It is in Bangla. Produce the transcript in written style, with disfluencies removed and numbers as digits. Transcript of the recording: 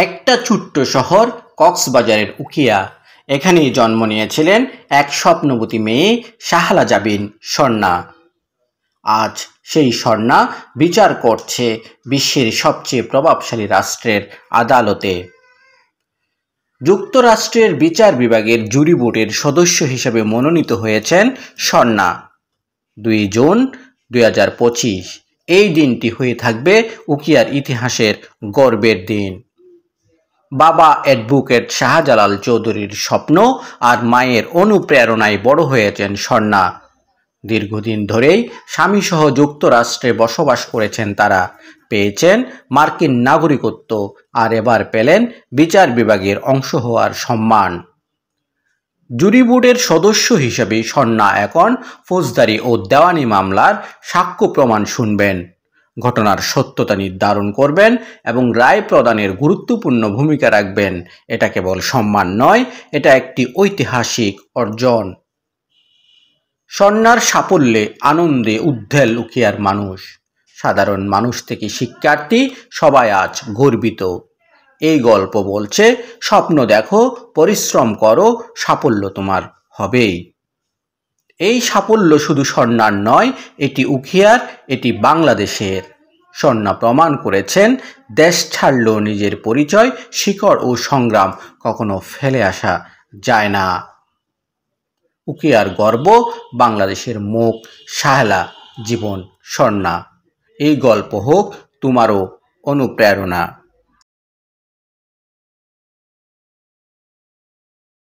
একটা ছোট্ট শহর কক্সবাজারের উখিয়া। এখানেই জন্ম নিয়েছিলেন এক স্বপ্নবতী মেয়ে শাহলা জাবিন স্বর্ণা। আজ সেই স্বর্ণা বিচার করছে বিশ্বের সবচেয়ে প্রভাবশালী রাষ্ট্রের আদালতে। যুক্তরাষ্ট্রের বিচার বিভাগের জুরি বোর্ডের সদস্য হিসেবে মনোনীত হয়েছেন স্বর্ণা। 2 জুন 2025 এই দিনটি হয়ে থাকবে উখিয়ার ইতিহাসের গর্বের দিন। বাবা অ্যাডভোকেট শাহজালাল চৌধুরীর স্বপ্ন আর মায়ের অনুপ্রেরণায় বড় হয়েছেন স্বর্ণা। দীর্ঘদিন ধরেই স্বামীসহ যুক্তরাষ্ট্রে বসবাস করেছেন তারা। পেয়েছেন মার্কিন নাগরিকত্ব আর এবার পেলেন বিচার বিভাগের অংশ হওয়ার সম্মান। জুরি বোর্ডের সদস্য হিসেবে স্বর্ণা এখন ফৌজদারি ও দেওয়ানি মামলার সাক্ষ্য প্রমাণ শুনবেন, ঘটনার সত্যতা নির্ধারণ করবেন এবং রায় প্রদানের গুরুত্বপূর্ণ ভূমিকা রাখবেন। এটা কেবল সম্মান নয়, এটা একটি ঐতিহাসিক অর্জন। স্বর্ণার সাফল্যে আনন্দে উদ্বেল উখিয়ার মানুষ। সাধারণ মানুষ থেকে শিক্ষার্থী সবাই আজ গর্বিত। এই গল্প বলছে, স্বপ্ন দেখো, পরিশ্রম করো, সাফল্য তোমার হবেই। এই সাফল্য শুধু স্বর্ণার নয়, এটি উখিয়ার, এটি বাংলাদেশের। স্বর্ণা প্রমাণ করেছেন দেশ ছাড়লেও নিজের পরিচয়, শিকড় ও সংগ্রাম কখনো ফেলে আসা যায় না। উখিয়ার গর্ব, বাংলাদেশের মুখ, শাহলা জীবন স্বর্ণা। এই গল্প হোক তোমারও অনুপ্রেরণা।